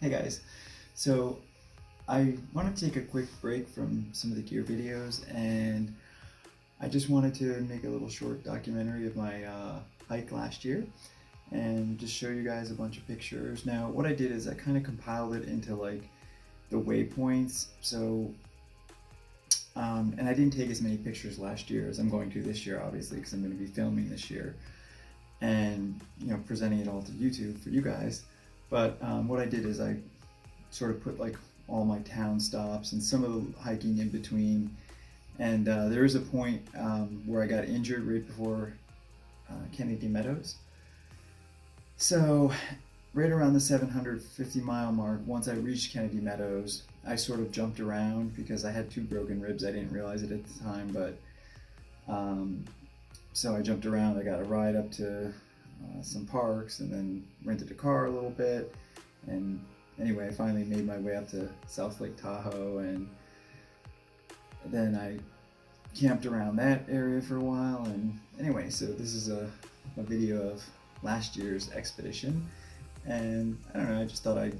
Hey guys, so I want to take a quick break from some of the gear videos, and I just wanted to make a little short documentary of my hike last year and just show you guys a bunch of pictures. Now what I did is I kind of compiled it into like the waypoints, so and I didn't take as many pictures last year as I'm going to this year, obviously, because I'm going to be filming this year and presenting it all to YouTube for you guys. But what I did is I sort of put like all my town stops and some of the hiking in between. And there is a point where I got injured right before Kenney Meadows. So right around the 750 mile mark, once I reached Kenney Meadows, I sort of jumped around because I had 2 broken ribs. I didn't realize it at the time, but so I jumped around. I got a ride up to some parks and then rented a car a little bit, and anyway I finally made my way up to South Lake Tahoe, and then I camped around that area for a while. And anyway, so this is a video of last year's expedition, and I don't know, I just thought I'd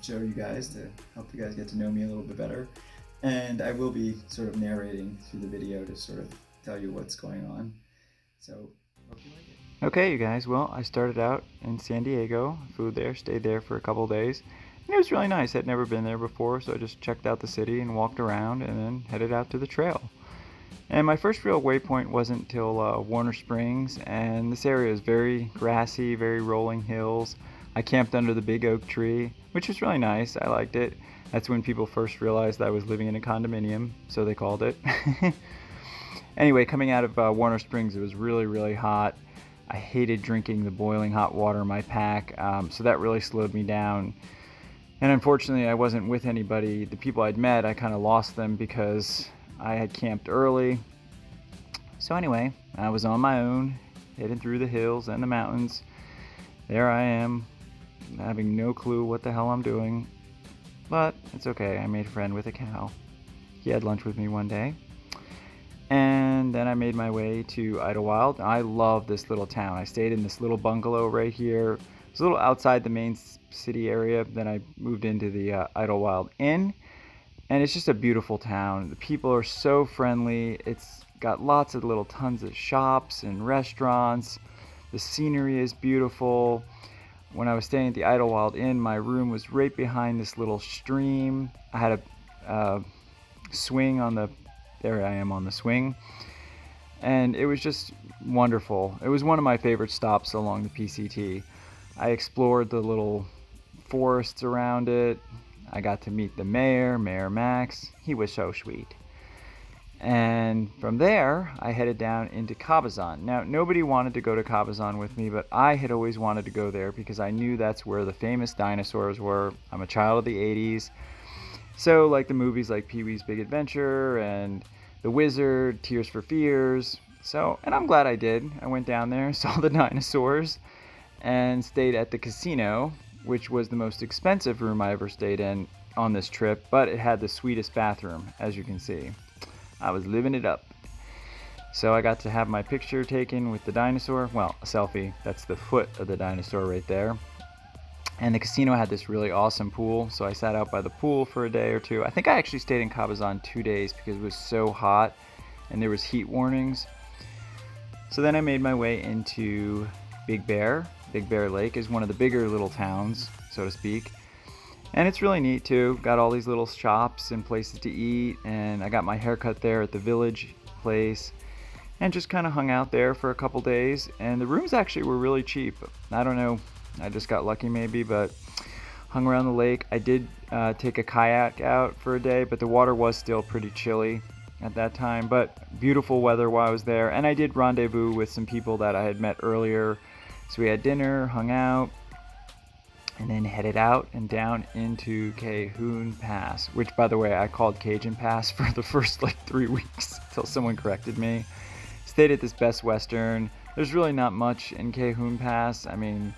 show you guys to help you guys get to know me a little bit better, and I will be sort of narrating through the video to sort of tell you what's going on. So hope you like it. Okay, you guys, well, I started out in San Diego, flew there, stayed there for a couple of days, and it was really nice. I'd never been there before, so I just checked out the city and walked around and then headed out to the trail. And my first real waypoint wasn't until Warner Springs, and this area is very grassy, very rolling hills. I camped under the big oak tree, which was really nice. I liked it. That's when people first realized I was living in a condominium, so they called it. Anyway, coming out of Warner Springs, it was really, really hot. I hated drinking the boiling hot water in my pack, so that really slowed me down. And unfortunately, I wasn't with anybody. The people I'd met, I kind of lost them because I had camped early. So anyway, I was on my own, heading through the hills and the mountains. There I am, having no clue what the hell I'm doing. But it's okay, I made a friend with a cow. He had lunch with me one day. And then I made my way to Idlewild. I love this little town. I stayed in this little bungalow right here. It's a little outside the main city area. Then I moved into the Idlewild Inn. And it's just a beautiful town. The people are so friendly. It's got lots of little tons of shops and restaurants. The scenery is beautiful. When I was staying at the Idlewild Inn, my room was right behind this little stream. I had a swing on the... There I am on the swing, and it was just wonderful. It was one of my favorite stops along the PCT. I explored the little forests around it. I got to meet the mayor, Mayor Max. He was so sweet. And from there, I headed down into Cabazon. Now, nobody wanted to go to Cabazon with me, but I had always wanted to go there because I knew that's where the famous dinosaurs were. I'm a child of the 80s. So, like the movies like Pee-wee's Big Adventure and The Wizard, Tears for Fears. And I'm glad I did. I went down there, saw the dinosaurs, and stayed at the casino, which was the most expensive room I ever stayed in on this trip, but it had the sweetest bathroom, as you can see. I was living it up. So I got to have my picture taken with the dinosaur. Well, a selfie. That's the foot of the dinosaur right there. And the casino had this really awesome pool, so I sat out by the pool for a day or two. I think I actually stayed in Cabazon 2 days because it was so hot and there was heat warnings. So then I made my way into Big Bear. Big Bear Lake is one of the bigger little towns, so to speak. And it's really neat too. Got all these little shops and places to eat, and I got my hair cut there at the Village place and just kind of hung out there for a couple days. And the rooms actually were really cheap. I don't know, I just got lucky maybe, but hung around the lake. I did take a kayak out for a day, but the water was still pretty chilly at that time, but beautiful weather while I was there. And I did rendezvous with some people that I had met earlier. So we had dinner, hung out, and then headed out and down into Cahoon Pass, which by the way, I called Cajun Pass for the first like 3 weeks until someone corrected me. Stayed at this Best Western. There's really not much in Cahoon Pass. I mean,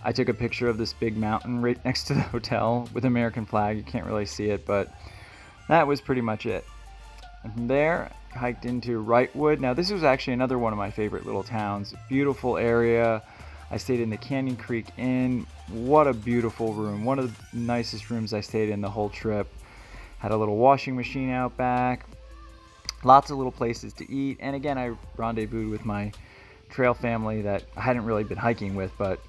I took a picture of this big mountain right next to the hotel with American flag. You can't really see it, but that was pretty much it. And from there, hiked into Wrightwood. Now this was actually another one of my favorite little towns. Beautiful area, I stayed in the Canyon Creek Inn. What a beautiful room. One of the nicest rooms I stayed in the whole trip. Had a little washing machine out back. Lots of little places to eat. And again, I rendezvoused with my trail family that I hadn't really been hiking with, but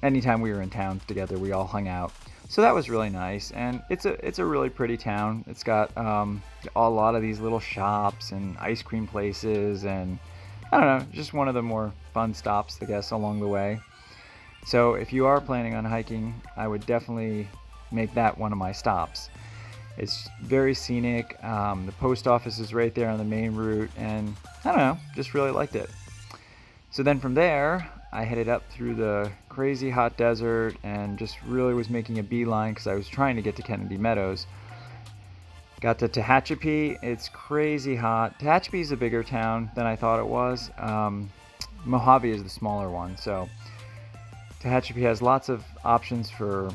anytime we were in town together, we all hung out. So that was really nice, and it's a really pretty town. It's got a lot of these little shops and ice cream places, and I don't know, just one of the more fun stops, I guess, along the way. So if you are planning on hiking, I would definitely make that one of my stops. It's very scenic. The post office is right there on the main route, and I don't know, just really liked it. So then from there, I headed up through the crazy hot desert and just really was making a beeline because I was trying to get to Kenney Meadows. Got to Tehachapi. It's crazy hot. Tehachapi is a bigger town than I thought it was. Mojave is the smaller one. So Tehachapi has lots of options for,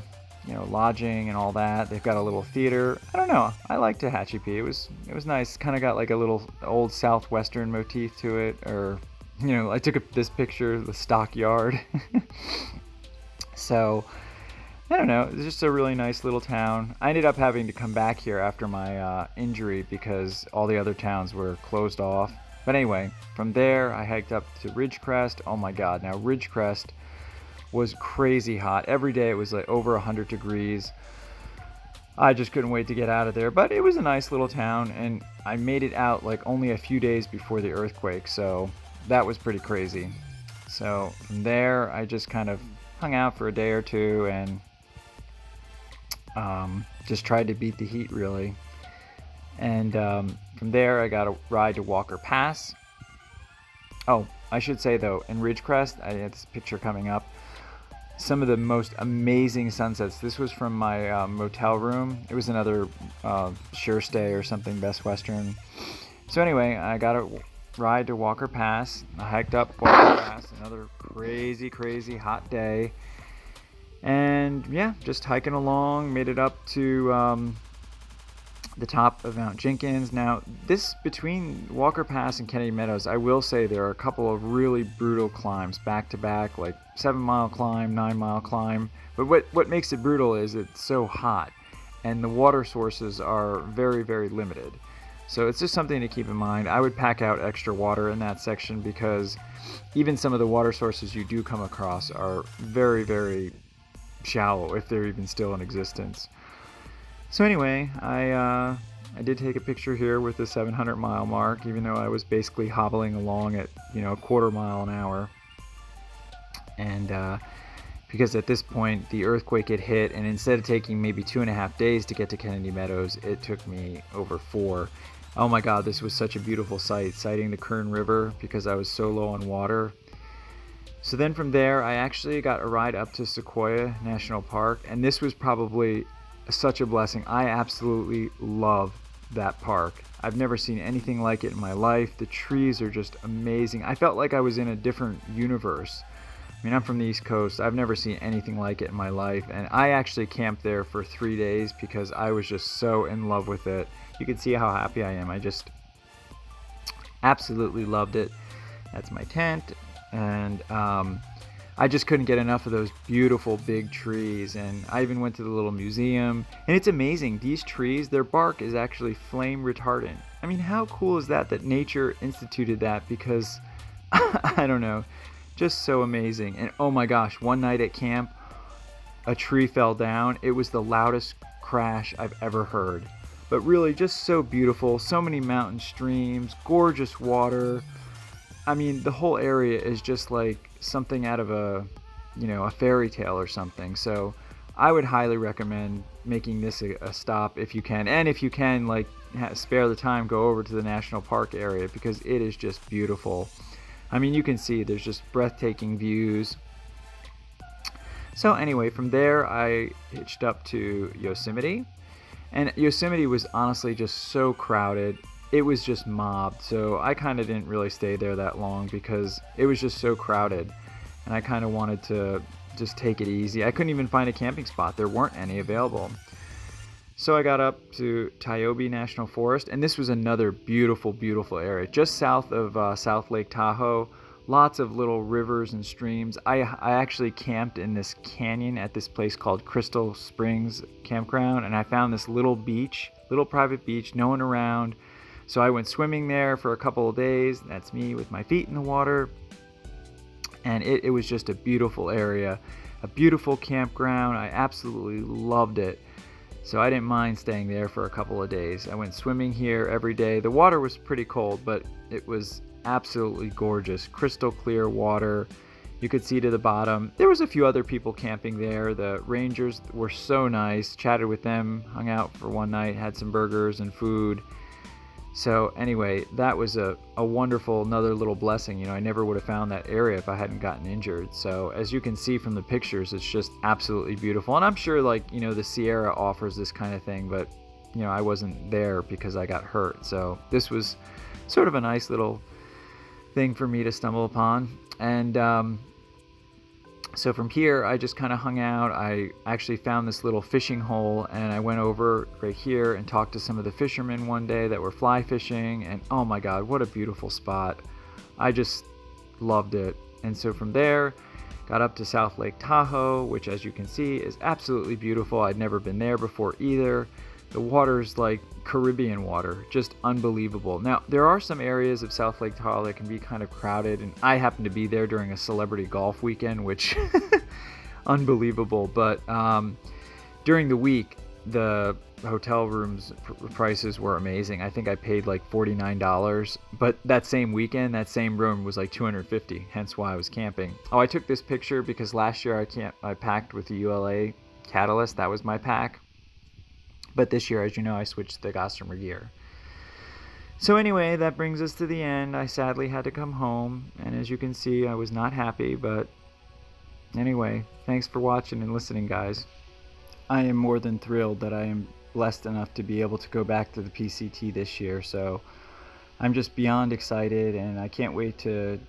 lodging and all that. They've got a little theater. I don't know. I like Tehachapi. It was nice. Kind of got like a little old southwestern motif to it, or I took this picture, the stockyard. So, I don't know, it's just a really nice little town. I ended up having to come back here after my injury because all the other towns were closed off. But anyway, from there I hiked up to Ridgecrest. Oh my god, now Ridgecrest was crazy hot. Every day it was like over 100 degrees. I just couldn't wait to get out of there, but it was a nice little town, and I made it out like only a few days before the earthquake, so that was pretty crazy. So from there, I just kind of hung out for a day or two and just tried to beat the heat, really. And from there, I got a ride to Walker Pass. Oh, I should say though, in Ridgecrest, I had this picture coming up. Some of the most amazing sunsets. This was from my motel room. It was another Sure Stay or something, Best Western. So anyway, I got a ride to Walker Pass. I hiked up Walker Pass, another crazy hot day, and yeah, just hiking along, made it up to the top of Mount Jenkins. Now this, between Walker Pass and Kenney Meadows, I will say there are a couple of really brutal climbs back to back, like 7-mile climb, 9-mile climb, but what makes it brutal is it's so hot and the water sources are very limited. So it's just something to keep in mind. I would pack out extra water in that section because even some of the water sources you do come across are very shallow, if they're even still in existence. So anyway, I did take a picture here with the 700-mile mark, even though I was basically hobbling along at a quarter mile an hour. And because at this point the earthquake had hit, and instead of taking maybe 2.5 days to get to Kenney Meadows, it took me over 4. Oh my god, this was such a beautiful sight, sighting the Kern River because I was so low on water. So then from there, I actually got a ride up to Sequoia National Park, and this was probably such a blessing. I absolutely love that park. I've never seen anything like it in my life. The trees are just amazing. I felt like I was in a different universe. I mean, I'm from the East Coast. I've never seen anything like it in my life, and I actually camped there for 3 days because I was just so in love with it. You can see how happy I am. I just absolutely loved it. That's my tent, and I just couldn't get enough of those beautiful big trees. And I even went to the little museum, and it's amazing. These trees, their bark is actually flame retardant. I mean, how cool is that nature instituted that? Because I don't know, just so amazing. And oh my gosh, one night at camp, a tree fell down. It was the loudest crash I've ever heard. But really just so beautiful, so many mountain streams, gorgeous water. I mean, the whole area is just like something out of a fairy tale or something. So I would highly recommend making this a stop if you can. And if you can, like, spare the time, go over to the national park area because it is just beautiful. I mean, you can see there's just breathtaking views. So anyway, from there I hitched up to Yosemite. And Yosemite was honestly just so crowded. It was just mobbed. So I kind of didn't really stay there that long because it was just so crowded. And I kind of wanted to just take it easy. I couldn't even find a camping spot. There weren't any available. So I got up to Tiobe National Forest, and this was another beautiful area. Just south of South Lake Tahoe. lots of little rivers and streams. I actually camped in this canyon at this place called Crystal Springs Campground, and I found this little beach, little private beach, no one around. So I went swimming there for a couple of days. That's me with my feet in the water. And it was just a beautiful area, a beautiful campground. I absolutely loved it. So I didn't mind staying there for a couple of days. I went swimming here every day. The water was pretty cold, but it was absolutely gorgeous. Crystal clear water. You could see to the bottom. There was a few other people camping there. The rangers were so nice. Chatted with them, hung out for one night, had some burgers and food. So anyway, that was a wonderful, another little blessing. You know, I never would have found that area if I hadn't gotten injured. So as you can see from the pictures, it's just absolutely beautiful. And I'm sure, like, you know, the Sierra offers this kind of thing, but, you know, I wasn't there because I got hurt. So this was sort of a nice little thing for me to stumble upon. And so from here, I just kind of hung out. I actually found this little fishing hole, and I went over right here and talked to some of the fishermen one day that were fly fishing, and oh my God, what a beautiful spot. I just loved it. And so from there, got up to South Lake Tahoe, which, as you can see, is absolutely beautiful. I'd never been there before either. The water's like Caribbean water, just unbelievable. Now, there are some areas of South Lake Tahoe that can be kind of crowded, and I happened to be there during a celebrity golf weekend, which unbelievable. But during the week, the hotel rooms prices were amazing. I think I paid like $49, but that same weekend, that same room was like $250, hence why I was camping. Oh, I took this picture because last year I packed with the ULA Catalyst. That was my pack. But this year, as you know, I switched to the Gossamer gear. So anyway, that brings us to the end. I sadly had to come home, and as you can see, I was not happy, but anyway, thanks for watching and listening, guys. I am more than thrilled that I am blessed enough to be able to go back to the PCT this year, so I'm just beyond excited, and I can't wait to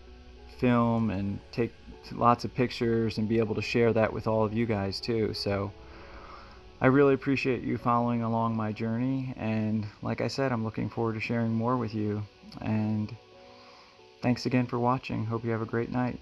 film and take lots of pictures and be able to share that with all of you guys too. So I really appreciate you following along my journey, and like I said, I'm looking forward to sharing more with you. And thanks again for watching. Hope you have a great night.